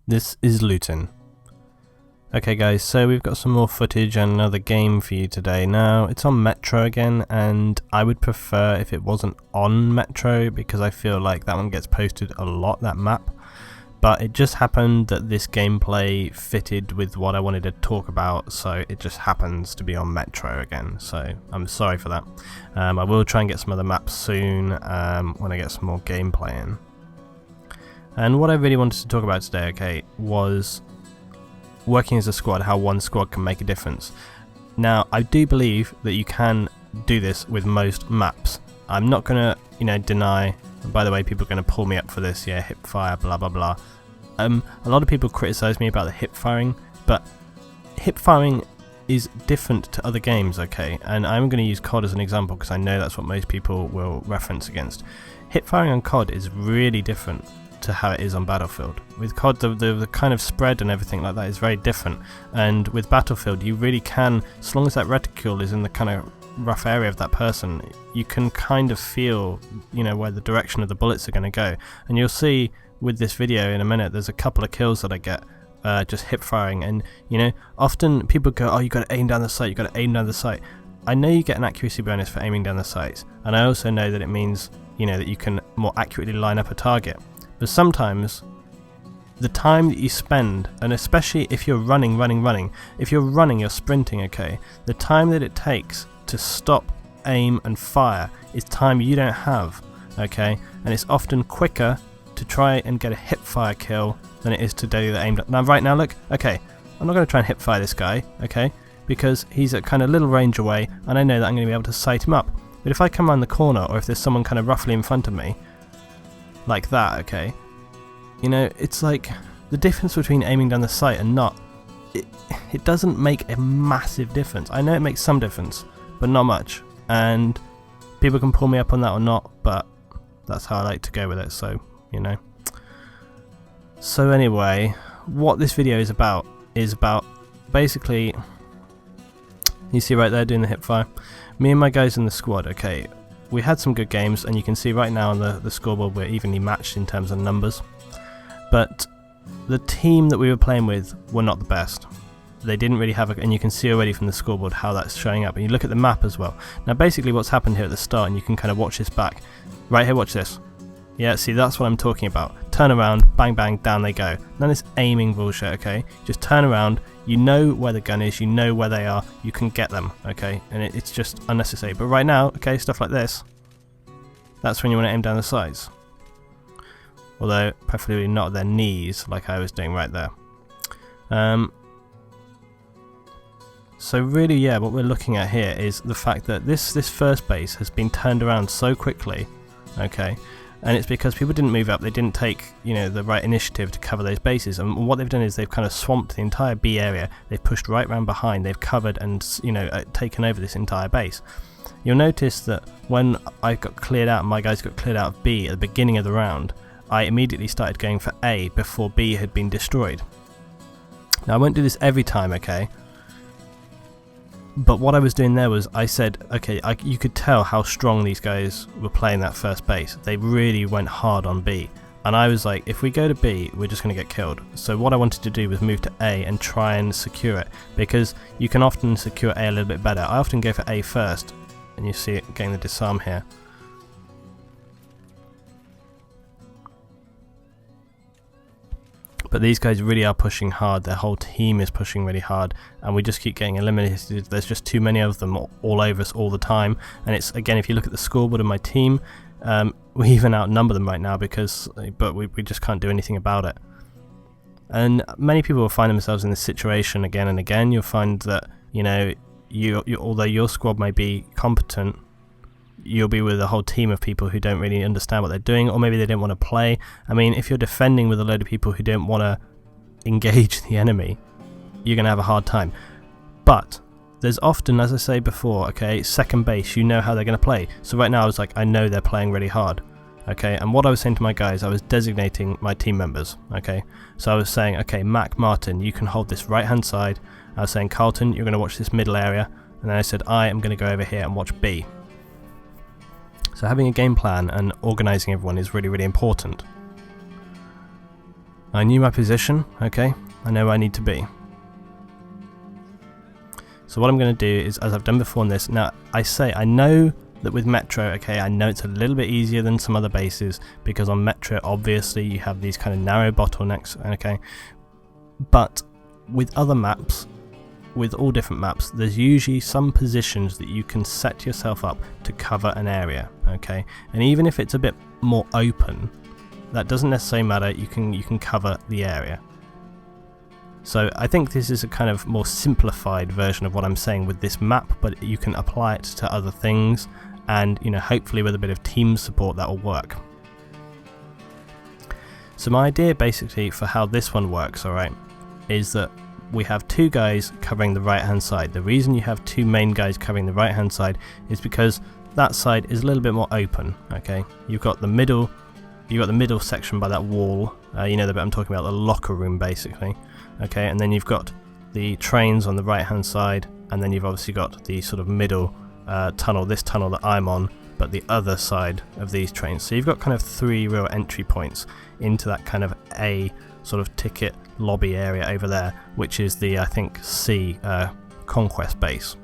This is Luton. Okay guys, so we've got some more footage and another game for you today. Now, it's on Metro again, and I would prefer if it wasn't on Metro because I feel like that one gets posted a lot, that map. But it just happened that this gameplay fitted with what I wanted to talk about, so it just happens to be on Metro again, so I'm sorry for that. I will try and get some other maps soon when I get some more gameplay in. And what I really wanted to talk about today, okay, was working as a squad, how one squad can make a difference. Now, I do believe that you can do this with most maps. I'm not going to, deny, and by the way, people are going to pull me up for this, yeah, hip fire, blah, blah, blah. A lot of people criticise me about the hip firing, but hip firing is different to other games, okay, and I'm going to use COD as an example because I know that's what most people will reference against. Hip firing on COD is really different to how it is on Battlefield. With COD, the kind of spread and everything like that is very different, and with Battlefield you really can, as long as that reticule is in the kind of rough area of that person, you can kind of feel, where the direction of the bullets are going to go. And you'll see with this video in a minute, there's a couple of kills that I get just hip firing, and often people go, oh, you got to aim down the sight, you got to aim down the sight. I know you get an accuracy bonus for aiming down the sights, and I also know that it means that you can more accurately line up a target. But sometimes the time that you spend, and especially if you're running, if you're running, you're sprinting, okay, the time that it takes to stop, aim and fire is time you don't have, okay, and it's often quicker to try and get a hip fire kill than it is to do the aim. Now right now, look, okay, I'm not going to try and hip fire this guy, okay, because he's at kind of little range away and I know that I'm going to be able to sight him up. But if I come around the corner, or if there's someone kind of roughly in front of me like that, okay, it's like the difference between aiming down the sight and not, it doesn't make a massive difference. I know it makes some difference, but not much, and people can pull me up on that or not, but that's how I like to go with it, so so anyway, what this video is about basically, you see right there doing the hip fire, me and my guys in the squad, okay, we had some good games, and you can see right now on the scoreboard we're evenly matched in terms of numbers, but the team that we were playing with were not the best. They didn't really have and you can see already from the scoreboard how that's showing up, and you look at the map as well. Now basically what's happened here at the start, and you can kind of watch this back, right here, watch this. Yeah, see, that's what I'm talking about. Turn around, bang bang, down they go. None of this aiming bullshit, okay? Just turn around, you know where the gun is, you know where they are, you can get them, okay? And it's just unnecessary. But right now, okay, stuff like this, that's when you want to aim down the sides. Although, preferably not their knees, like I was doing right there. So really, yeah, what we're looking at here is the fact that this first base has been turned around so quickly, okay? And it's because people didn't move up, they didn't take, the right initiative to cover those bases. And what they've done is they've kind of swamped the entire B area, they've pushed right round behind, they've covered and, taken over this entire base. You'll notice that when I got cleared out, my guys got cleared out of B at the beginning of the round, I immediately started going for A before B had been destroyed. Now I won't do this every time, okay? But what I was doing there was, I said, okay, you could tell how strong these guys were playing that first base. They really went hard on B. And I was like, if we go to B, we're just going to get killed. So what I wanted to do was move to A and try and secure it, because you can often secure A a little bit better. I often go for A first, and you see it getting the disarm here. But these guys really are pushing hard, their whole team is pushing really hard, and we just keep getting eliminated. There's just too many of them all over us all the time, and it's, again, if you look at the scoreboard of my team, we even outnumber them right now, but we just can't do anything about it. And many people will find themselves in this situation again and again. You'll find that, although your squad may be competent, you'll be with a whole team of people who don't really understand what they're doing, or maybe they don't want to play. I mean, if you're defending with a load of people who don't want to engage the enemy, you're going to have a hard time. But there's often, as I say before, okay, second base, you know how they're going to play. So right now I was like, I know they're playing really hard, okay, and what I was saying to my guys, I was designating my team members, okay, so I was saying, okay, Mac, Martin, you can hold this right hand side. I was saying, Carlton, you're going to watch this middle area, and then I said, I am going to go over here and watch B. So having a game plan and organising everyone is really, really important. I knew my position, okay, I know where I need to be. So what I'm going to do is, as I've done before in this, now I know that with Metro, okay, I know it's a little bit easier than some other bases, because on Metro obviously you have these kind of narrow bottlenecks, okay, but with other maps, with all different maps, there's usually some positions that you can set yourself up to cover an area, okay, and even if it's a bit more open, that doesn't necessarily matter, you can cover the area. So I think this is a kind of more simplified version of what I'm saying with this map, but you can apply it to other things, and you know, hopefully with a bit of team support that will work. So my idea basically for how this one works, alright, is that we have two guys covering the right hand side. The reason you have two main guys covering the right hand side is because that side is a little bit more open, okay. You've got the middle section by that wall, you know the bit I'm talking about, the locker room basically, okay, and then you've got the trains on the right hand side, and then you've obviously got the sort of middle tunnel, this tunnel that I'm on, but the other side of these trains. So you've got kind of three real entry points into that kind of A sort of ticket lobby area over there, which is the, I think, C conquest base.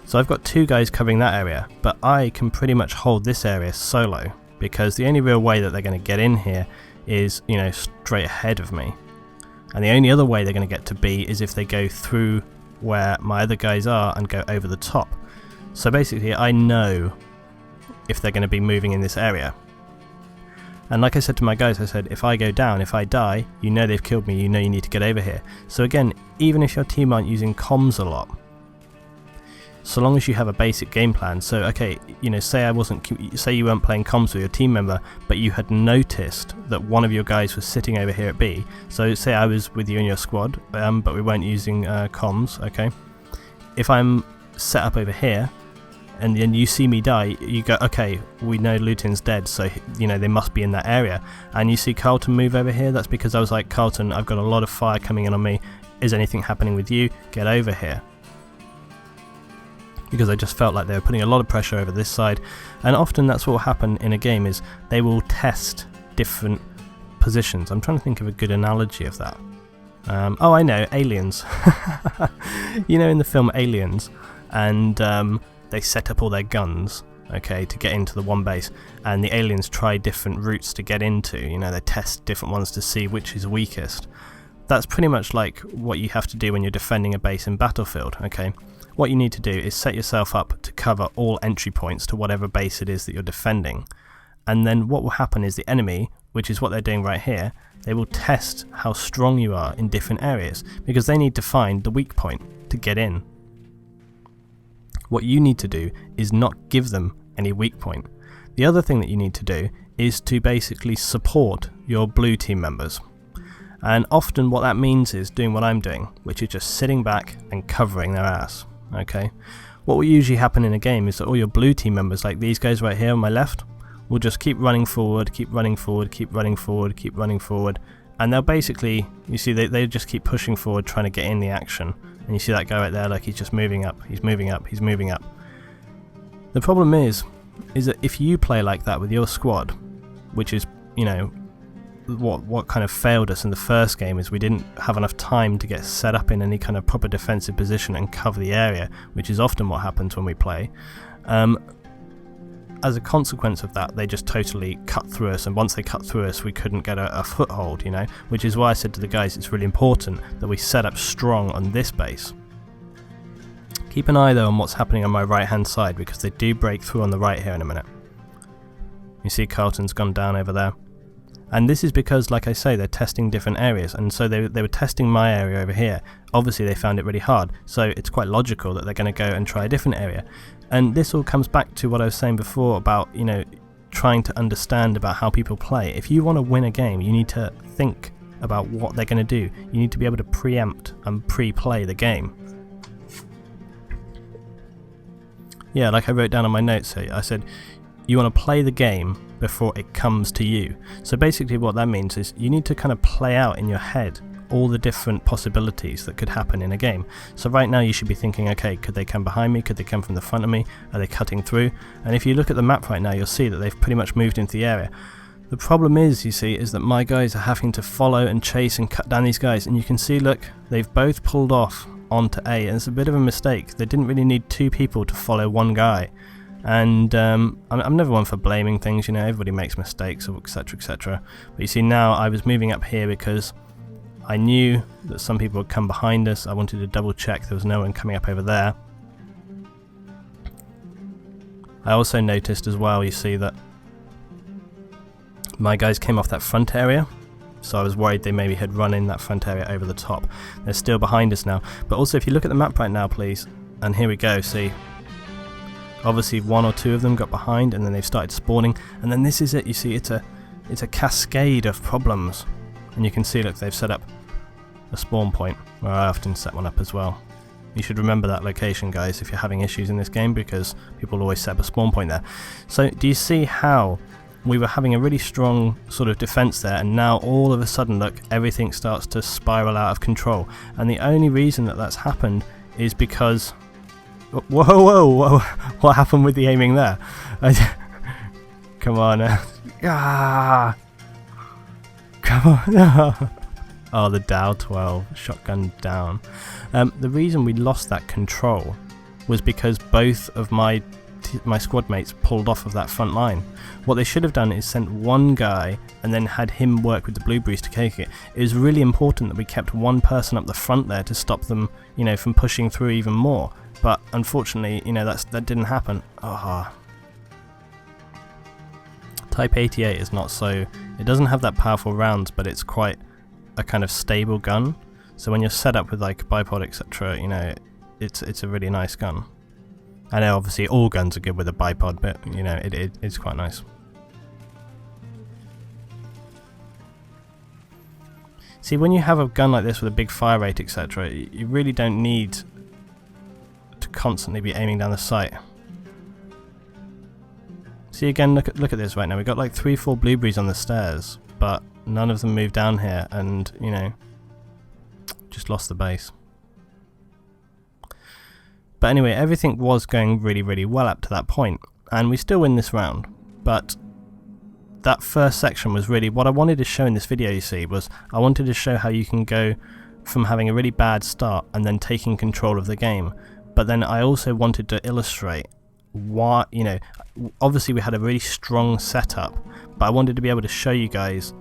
So I've got two guys covering that area, but I can pretty much hold this area solo, because the only real way that they're going to get in here is, you know, straight ahead of me. And the only other way they're going to get to B is if they go through where my other guys are and go over the top. So basically I know if they're going to be moving in this area. And like I said to my guys, I said, if I go down, if I die, you know they've killed me, you know you need to get over here. So again, even if your team aren't using comms a lot, so long as you have a basic game plan. So okay, you know, say you weren't playing comms with your team member, but you had noticed that one of your guys was sitting over here at B. So say I was with you in your squad, but we weren't using comms, okay. If I'm set up over here, and then you see me die, you go, okay, we know Luton's dead, so you know they must be in that area. And you see Carlton move over here, that's because I was like, Carlton, I've got a lot of fire coming in on me, is anything happening with you? Get over here. Because I just felt like they were putting a lot of pressure over this side, and often that's what will happen in a game, is they will test different positions. I'm trying to think of a good analogy of that. Oh, I know, Aliens. You know, in the film Aliens, and they set up all their guns, okay, to get into the one base, and the aliens try different routes to get into, you know, they test different ones to see which is weakest. That's pretty much like what you have to do when you're defending a base in Battlefield, okay. What you need to do is set yourself up to cover all entry points to whatever base it is that you're defending, and then what will happen is the enemy, which is what they're doing right here, they will test how strong you are in different areas, because they need to find the weak point to get in. What you need to do is not give them any weak point. The other thing that you need to do is to basically support your blue team members. And often what that means is doing what I'm doing, which is just sitting back and covering their ass. Okay. What will usually happen in a game is that all your blue team members, like these guys right here on my left, will just keep running forward, keep running forward, keep running forward, keep running forward, and they'll basically, you see, they just keep pushing forward, trying to get in the action. And you see that guy right there, like he's just moving up, he's moving up, he's moving up. The problem is that if you play like that with your squad, which is, you know, what kind of failed us in the first game, is we didn't have enough time to get set up in any kind of proper defensive position and cover the area, which is often what happens when we play. As a consequence of that, they just totally cut through us, and once they cut through us, we couldn't get a foothold, you know, which is why I said to the guys it's really important that we set up strong on this base. Keep an eye though on what's happening on my right hand side, because they do break through on the right here in a minute. You see Carlton's gone down over there. And this is because, like I say, they're testing different areas, and so they were testing my area over here. Obviously they found it really hard, so it's quite logical that they're going to go and try a different area. And this all comes back to what I was saying before about, you know, trying to understand about how people play. If you want to win a game, you need to think about what they're going to do. You need to be able to preempt and pre-play the game. Yeah, like I wrote down on my notes here, I said, you want to play the game before it comes to you. So basically what that means is you need to kind of play out in your head all the different possibilities that could happen in a game. So right now you should be thinking, okay, could they come behind me? Could they come from the front of me? Are they cutting through? And if you look at the map right now, you'll see that they've pretty much moved into the area. The problem is, you see, is that my guys are having to follow and chase and cut down these guys, and you can see, look, they've both pulled off onto A, and it's a bit of a mistake. They didn't really need two people to follow one guy. And I'm never one for blaming things, you know, everybody makes mistakes, etc, etc. But you see, now I was moving up here because I knew that some people would come behind us. I wanted to double check there was no one coming up over there. I also noticed as well, you see, that my guys came off that front area, so I was worried they maybe had run in that front area over the top. They're still behind us now. But also, if you look at the map right now, please, and here we go, see, obviously one or two of them got behind, and then they've started spawning, and then this is it, you see, it's a cascade of problems. And you can see, look, they've set up a spawn point, where I often set one up as well. You should remember that location, guys, if you're having issues in this game, because people always set up a spawn point there. So, do you see how we were having a really strong sort of defense there, and now all of a sudden, look, everything starts to spiral out of control? And the only reason that that's happened is because... Whoa, whoa, whoa, what happened with the aiming there? Come on. Ah! Come on. Oh, the Dow 12. Shotgun down. The reason we lost that control was because both of my squad mates pulled off of that front line. What they should have done is sent one guy and then had him work with the blueberries to cake it. It was really important that we kept one person up the front there to stop them, you know, from pushing through even more. But unfortunately, you know, that didn't happen. Ah. Type 88 is not so... It doesn't have that powerful rounds, but it's quite a kind of stable gun. So when you're set up with like bipod, etc., you know, it's a really nice gun. I know obviously all guns are good with a bipod, but you know, it's quite nice. See, when you have a gun like this with a big fire rate, etc., you really don't need to constantly be aiming down the sight. See, again, look at this right now. We've got like 3-4 blueberries on the stairs, but none of them moved down here, and you know, just lost the base. But anyway, everything was going really, really well up to that point, and we still win this round. But that first section was really what I wanted to show in this video, you see, was I wanted to show how you can go from having a really bad start and then taking control of the game. But then I also wanted to illustrate why, you know, obviously we had a really strong setup, but I wanted to be able to show you guys,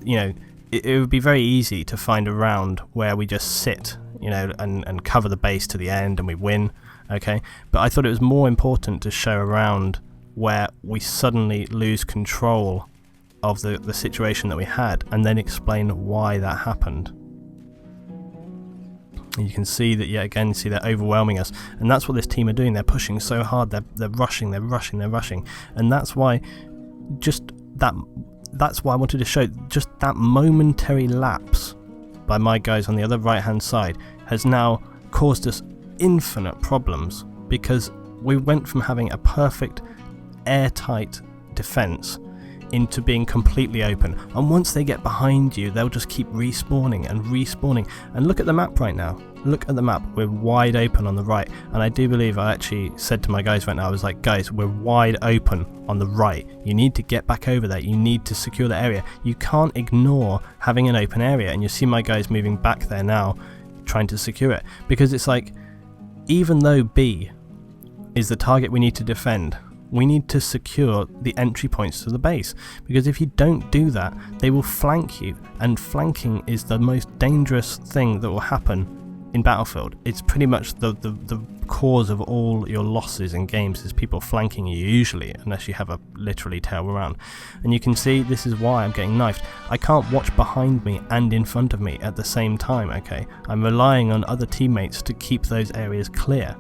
you know, it would be very easy to find a round where we just sit, you know, and cover the base to the end and we win, okay? But I thought it was more important to show a round where we suddenly lose control of the situation that we had, and then explain why that happened. And you can see that, yet again, see they're overwhelming us, and that's what this team are doing. They're pushing so hard, they're rushing, and that's why that's why I wanted to show just that momentary lapse by my guys on the other right hand side has now caused us infinite problems, because we went from having a perfect airtight defense into being completely open, and once they get behind you they'll just keep respawning and respawning. And look at the map right now, look at the map, we're wide open on the right, and I do believe I actually said to my guys right now, I was like, guys, we're wide open on the right, you need to get back over there, you need to secure the area, you can't ignore having an open area. And you see my guys moving back there now trying to secure it, because it's like, even though B is the target we need to defend, we need to secure the entry points to the base, because if you don't do that, they will flank you, and flanking is the most dangerous thing that will happen in Battlefield. It's pretty much the cause of all your losses in games, is people flanking you, usually, unless you have a literally tail around. And you can see this is why I'm getting knifed. I can't watch behind me and in front of me at the same time, okay? I'm relying on other teammates to keep those areas clear.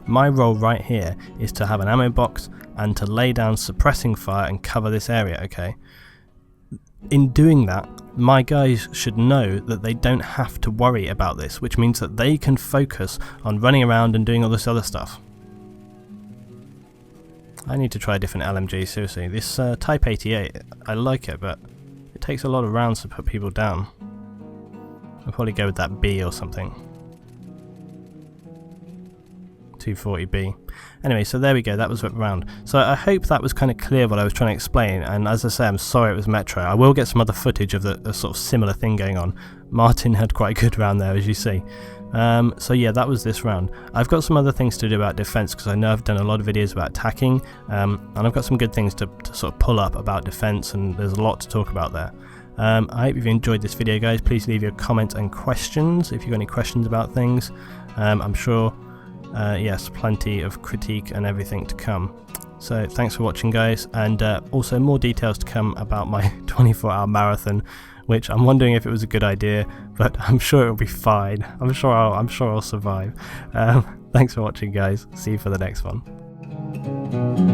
My role right here is to have an ammo box and to lay down suppressing fire and cover this area, okay? In doing that, my guys should know that they don't have to worry about this, which means that they can focus on running around and doing all this other stuff. I need to try a different LMG, seriously. This Type 88, I like it, but it takes a lot of rounds to put people down. I'll probably go with that B or something. 240B. Anyway, so there we go, that was a round. So I hope that was kind of clear what I was trying to explain, and as I say, I'm sorry it was Metro. I will get some other footage of the sort of similar thing going on. Martin had quite a good round there, as you see. So yeah, that was this round. I've got some other things to do about defense, because I know I've done a lot of videos about attacking, and I've got some good things to sort of pull up about defense, and there's a lot to talk about there. I hope you've enjoyed this video, guys. Please leave your comments and questions if you've got any questions about things. I'm sure, yes, plenty of critique and everything to come. So thanks for watching, guys, and also more details to come about my 24-hour marathon, which I'm wondering if it was a good idea, but I'm sure it'll be fine. I'm sure I'll survive. Thanks for watching, guys. See you for the next one.